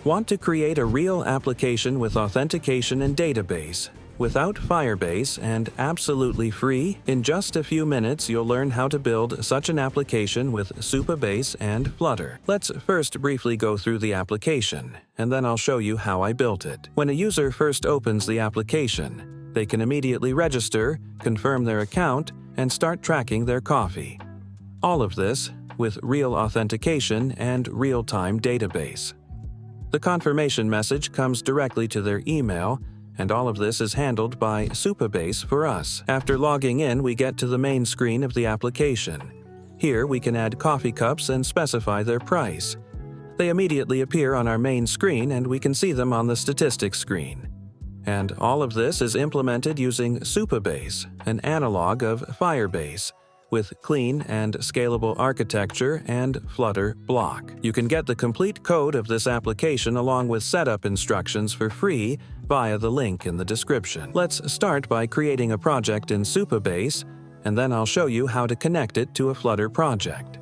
Want to create a real application with authentication and database without Firebase and absolutely free? In just a few minutes, you'll learn how to build such an application with Supabase and Flutter. Let's first briefly go through the application, and then I'll show you how I built it. When a user first opens the application, they can immediately register, confirm their account, and start tracking their coffee. All of this with real authentication and real-time database. The confirmation message comes directly to their email, and all of this is handled by Supabase for us. After logging in, we get to the main screen of the application. Here we can add coffee cups and specify their price. They immediately appear on our main screen and we can see them on the statistics screen. And all of this is implemented using Supabase, an analog of Firebase, with clean and scalable architecture and Flutter block. You can get the complete code of this application along with setup instructions for free via the link in the description. Let's start by creating a project in Supabase, and then I'll show you how to connect it to a Flutter project.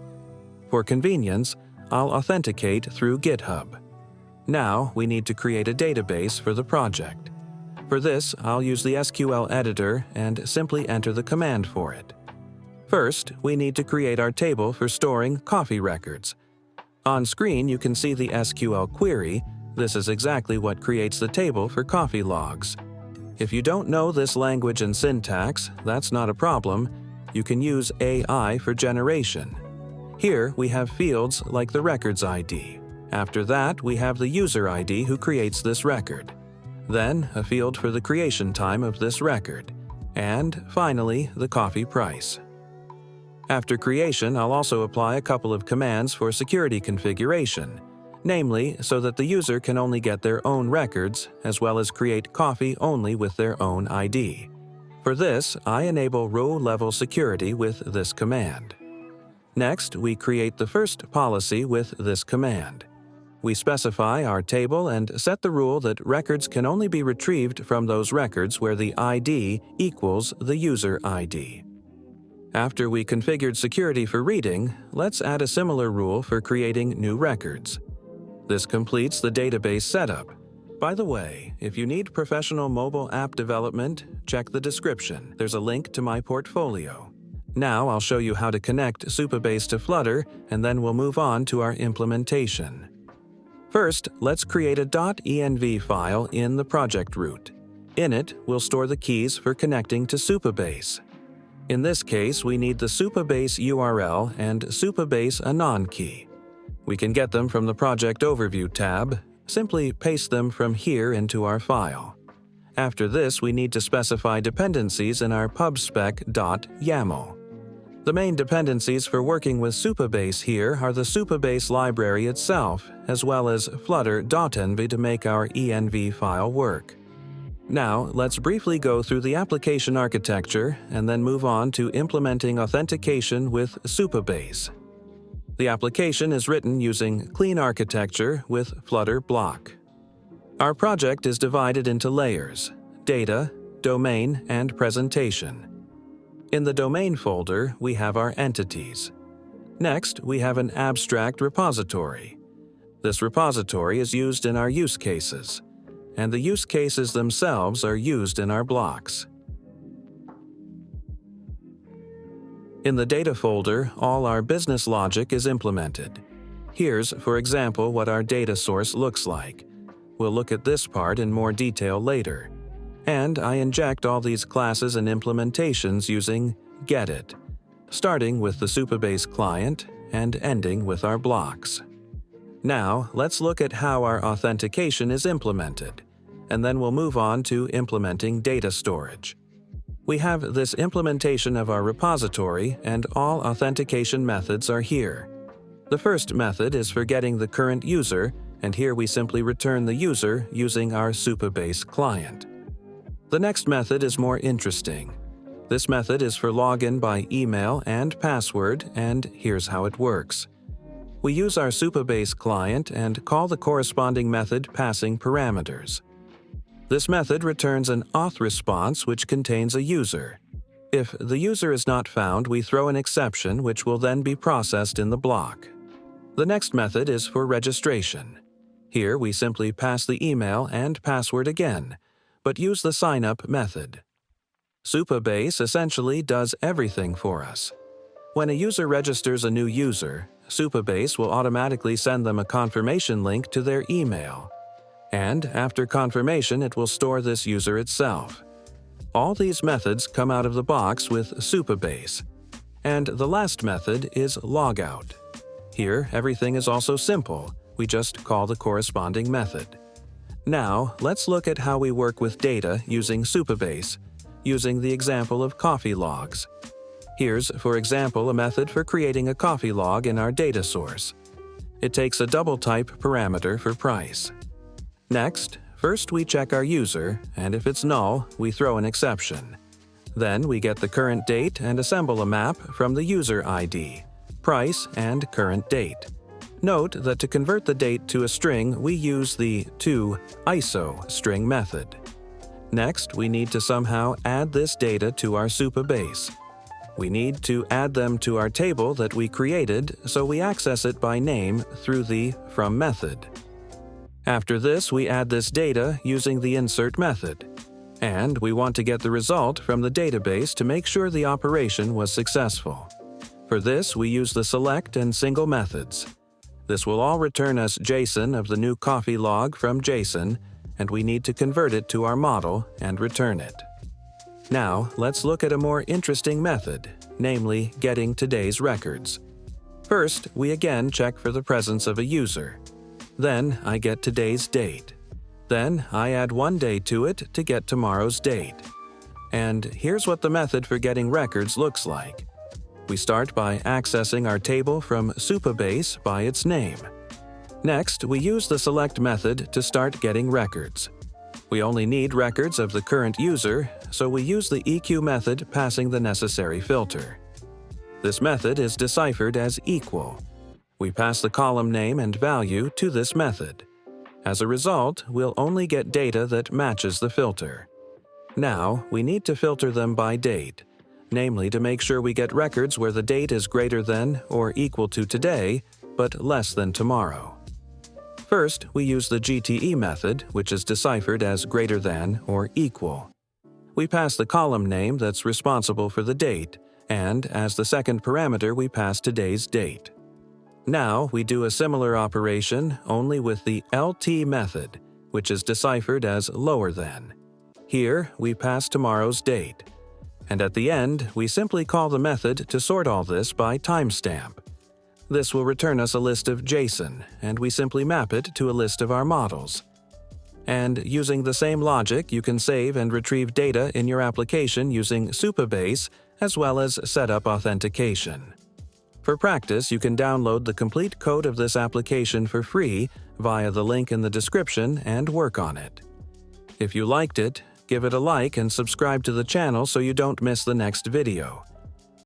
For convenience, I'll authenticate through GitHub. Now we need to create a database for the project. For this, I'll use the SQL editor and simply enter the command for it. First, we need to create our table for storing coffee records. On screen, you can see the SQL query. This is exactly what creates the table for coffee logs. If you don't know this language and syntax, that's not a problem. You can use AI for generation. Here, we have fields like the record's ID. After that, we have the user ID who creates this record. Then, a field for the creation time of this record. And, finally, the coffee price. After creation, I'll also apply a couple of commands for security configuration, namely so that the user can only get their own records, as well as create coffee only with their own ID. For this, I enable row-level security with this command. Next, we create the first policy with this command. We specify our table and set the rule that records can only be retrieved from those records where the ID equals the user ID. After we configured security for reading, let's add a similar rule for creating new records. This completes the database setup. By the way, if you need professional mobile app development, check the description. There's a link to my portfolio. Now I'll show you how to connect Supabase to Flutter, and then we'll move on to our implementation. First, let's create a .env file in the project root. In it, we'll store the keys for connecting to Supabase. In this case, we need the Supabase URL and Supabase anon key. We can get them from the Project Overview tab. Simply paste them from here into our file. After this, we need to specify dependencies in our pubspec.yaml. The main dependencies for working with Supabase here are the Supabase library itself, as well as flutter.env to make our env file work. Now, let's briefly go through the application architecture and then move on to implementing authentication with Supabase. The application is written using clean architecture with Flutter block. Our project is divided into layers: data, domain, and presentation. In the domain folder, we have our entities. Next, we have an abstract repository. This repository is used in our use cases, and the use cases themselves are used in our blocks. In the data folder, all our business logic is implemented. Here's, for example, what our data source looks like. We'll look at this part in more detail later. And I inject all these classes and implementations using getIt, starting with the Supabase client and ending with our blocks. Now, let's look at how our authentication is implemented, and then we'll move on to implementing data storage. We have this implementation of our repository, and all authentication methods are here. The first method is for getting the current user, and here we simply return the user using our Supabase client. The next method is more interesting. This method is for login by email and password, and here's how it works. We use our Supabase client and call the corresponding method passing parameters. This method returns an auth response which contains a user. If the user is not found, we throw an exception which will then be processed in the block. The next method is for registration. Here we simply pass the email and password again, but use the sign-up method. Supabase essentially does everything for us. When a user registers a new user, Supabase will automatically send them a confirmation link to their email. And after confirmation, it will store this user itself. All these methods come out of the box with Supabase. And the last method is logout. Here, everything is also simple. We just call the corresponding method. Now, let's look at how we work with data using Supabase, using the example of coffee logs. Here's, for example, a method for creating a coffee log in our data source. It takes a double-type parameter for price. Next, first we check our user, and if it's null, we throw an exception. Then we get the current date and assemble a map from the user ID, price, and current date. Note that to convert the date to a string, we use the toISO string method. Next, we need to somehow add this data to our Supabase. We need to add them to our table that we created, so we access it by name through the from method. After this, we add this data using the insert method. And we want to get the result from the database to make sure the operation was successful. For this, we use the select and single methods. This will all return us JSON of the new coffee log from JSON, and we need to convert it to our model and return it. Now, let's look at a more interesting method, namely getting today's records. First, we again check for the presence of a user. Then, I get today's date. Then, I add one day to it to get tomorrow's date. And here's what the method for getting records looks like. We start by accessing our table from Supabase by its name. Next, we use the select method to start getting records. We only need records of the current user, so we use the EQ method passing the necessary filter. This method is deciphered as equal. We pass the column name and value to this method. As a result, we'll only get data that matches the filter. Now, we need to filter them by date, namely to make sure we get records where the date is greater than or equal to today, but less than tomorrow. First, we use the GTE method, which is deciphered as greater than or equal. We pass the column name that's responsible for the date, and as the second parameter we pass today's date. Now we do a similar operation only with the LT method, which is deciphered as lower than. Here we pass tomorrow's date. And at the end, we simply call the method to sort all this by timestamp. This will return us a list of JSON, and we simply map it to a list of our models. And using the same logic, you can save and retrieve data in your application using Supabase, as well as set up authentication. For practice, you can download the complete code of this application for free via the link in the description and work on it. If you liked it, give it a like and subscribe to the channel so you don't miss the next video.